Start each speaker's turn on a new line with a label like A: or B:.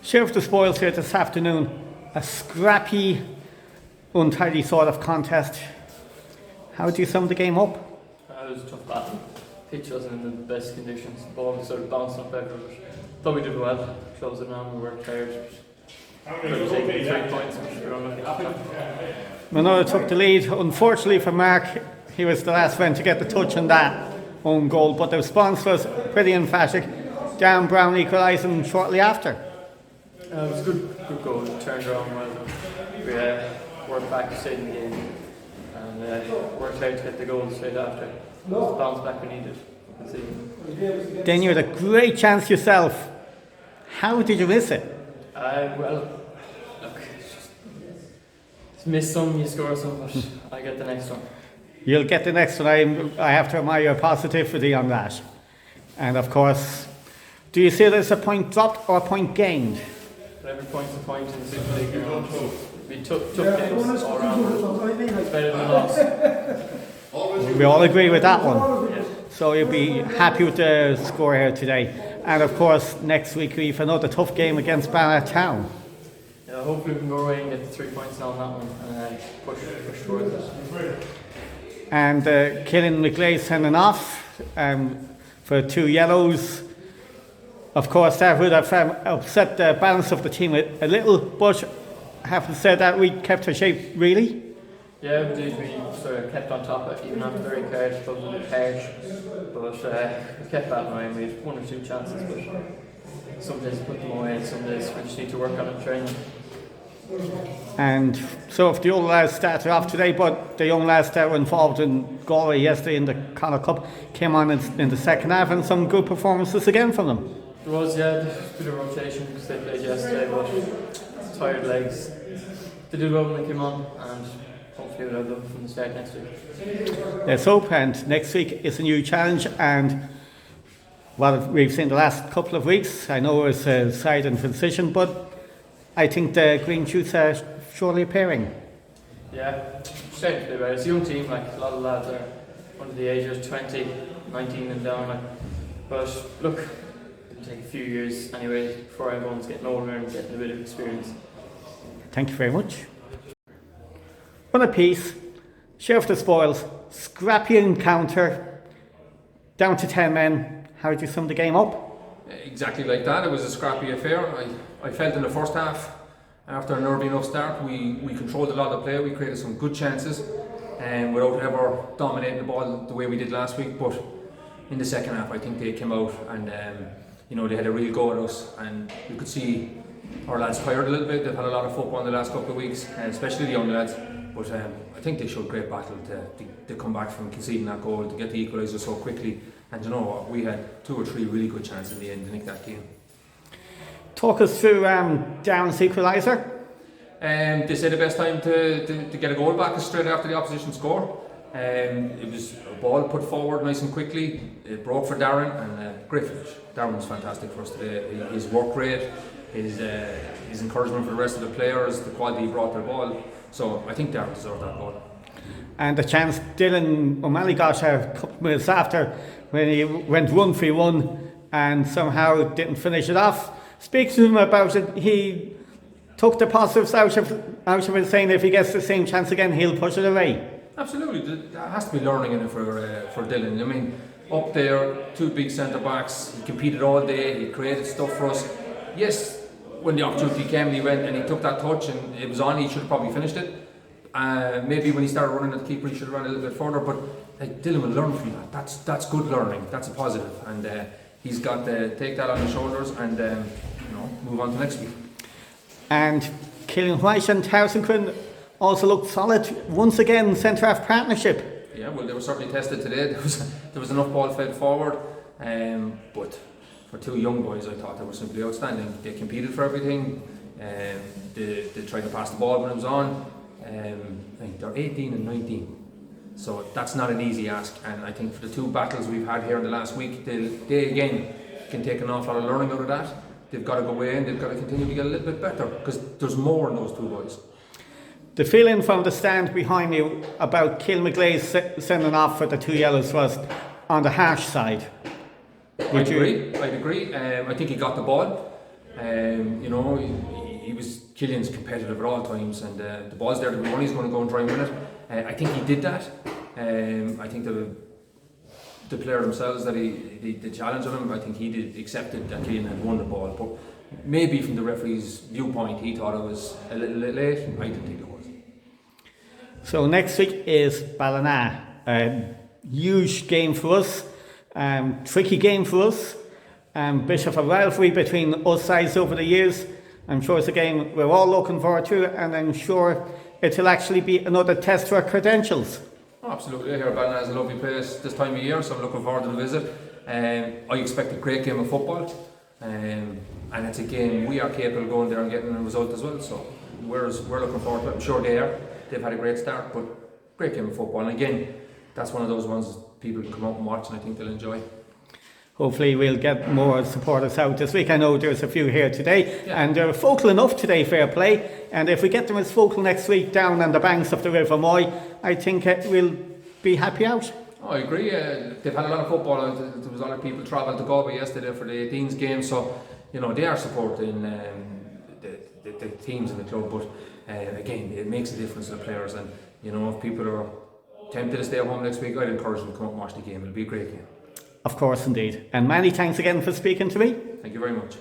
A: Share of the spoils here this afternoon. A scrappy, untidy sort of contest. How do you sum the game up?
B: It was a tough battle. Pitch wasn't in the best conditions. The ball was sort of bouncing up everywhere. Thought we did well. Closing on, we worked hard. Could have taken 3 points, which we were unlucky.
A: Manulla took the lead. Unfortunately for Mark, he was the last one to get the touch on that own goal, but the response was pretty emphatic. Dan Brown equalising shortly after.
B: It was a good goal. Turned around well. We worked back to stay in the game and worked hard to get the goal straight after. It was the bounce back we needed.
A: Then you had a great chance yourself. How did you miss it?
B: Well, look, miss some, you score some, but I get the next one.
A: You'll get the next one. I have to admire your positivity on that. And of course, do you see it as a point dropped or a point gained?
B: Every point's a point in the Super League. We took games all around. It's better than a loss.
A: We all agree with that one.
B: Yeah.
A: So you'll be happy with the score here today. And of course, next week we have another tough game against Manulla Town.
B: Yeah, hopefully we can go away and get the 3 points now on that one and push towards it.
A: And Killian McGlade sending off for 2 yellows. Of course, that would have upset the balance of the team a little, but I have to say that we kept our shape, really.
B: Yeah, we did. We sort of kept on top of it, even after the red card. It was a bit harsh, but we kept battling. We had 1 or 2 chances, but some days we put them away, and some days we just need to work on it training.
A: And so if the old lads started off today, but the young lads that were involved in Galway yesterday in the Connacht Cup came on in the second half, and some good performances again from them.
B: There was, yeah, a bit of rotation because they played yesterday, but tired legs. They did well when they came on, and hopefully we'll have them from the start next week.
A: Let's hope, and next week is a new challenge, and what we've seen the last couple of weeks, I know it's a side in transition, but I think the green shoots are surely appearing.
B: Yeah, starting to play better. It's a young team, like a lot of lads are under the age of 20, 19 and down. But look, it'll take a few years anyway before everyone's getting older and getting a bit of experience.
A: Thank you very much. One apiece, share of the spoils, scrappy encounter, down to 10 men. How did you sum the game up?
C: Exactly like that. It was a scrappy affair. I felt in the first half, after an early enough start, we controlled a lot of play. We created some good chances, and without ever dominating the ball the way we did last week. But in the second half, I think they came out and they had a real go at us, and you could see our lads tired a little bit. They've had a lot of football in the last couple of weeks, especially the young lads. But I think they showed great battle to come back from conceding that goal, to get the equaliser so quickly. And you know what, we had 2 or 3 really good chances in the end to nick that game.
A: Talk us through Down's equaliser.
C: They say the best time to get a goal back is straight after the opposition score. It was a ball put forward nice and quickly. It broke for Darren, and great finish. Darren was fantastic for us today. His work rate, his encouragement for the rest of the players, the quality he brought to the ball. So I think Darren deserved that goal. And
A: the chance Dylan O'Malley got a couple of minutes after, when he went 1-3-1 and somehow didn't finish it off. Speak to him about it. He took the positives out of it, saying if he gets the same chance again, he'll push it away.
C: Absolutely, there has to be learning in it for Dylan. I mean, up there, 2 big centre backs. He competed all day. He created stuff for us. Yes, when the opportunity came, he went and he took that touch, and it was on. He should have probably finished it. Maybe when he started running at the keeper, he should have run a little bit further. But Dylan will learn from that. That's good learning. That's a positive, and he's got to take that on his shoulders and move on to next week.
A: And Killian White and Townsend also looked solid once again. Centre half partnership.
C: Yeah, well, they were certainly tested today. There was enough ball fed forward, but for 2 young boys, I thought they were simply outstanding. They competed for everything. They tried to pass the ball when it was on. I think they're 18 and 19. So that's not an easy ask, and I think for the 2 battles we've had here in the last week, they again can take an awful lot of learning out of that. They've got to go away and they've got to continue to get a little bit better, because there's more in those 2 boys.
A: The feeling from the stand behind you about Killian McGlade sending off for the 2 yellows was on the harsh side.
C: I'd agree. I think he got the ball. You know, he was Killian's competitive at all times, and the ball's there to be won. He's going to go and try and win it. I think he did that. I think the player themselves that the challenge on him, I think he did accepted that Killian had won the ball, but maybe from the referee's viewpoint he thought it was a little late. I didn't think it was.
A: So next week is Ballina, a huge game for us, tricky game for us, Bishop, a rivalry between us sides over the years. I'm sure it's a game we're all looking forward to, and I'm sure it'll actually be another test for our credentials.
C: Oh, absolutely. Here Ballina is a lovely place this time of year, so I'm looking forward to the visit. I expect a great game of football, and it's a game we are capable of going there and getting a result as well, so we're looking forward to it. I'm sure they are. They've had a great start, but great game of football, and again, that's one of those ones people can come out and watch, and I think they'll enjoy.
A: Hopefully we'll get more supporters out this week. I know there's a few here today, and they're focal enough today, fair play, and if we get them as focal next week down on the banks of the River Moy, I think we'll be happy out.
C: Oh, I agree. They've had a lot of football, and there was a lot of people travelling to Galway yesterday for the 18s game, so you know they are supporting the teams in the club, but again, it makes a difference to the players, and you know if people are tempted to stay at home next week, I'd encourage them to come out and watch the game. It'll be a great game.
A: Of course, indeed. And many thanks again for speaking to me.
C: Thank you very much.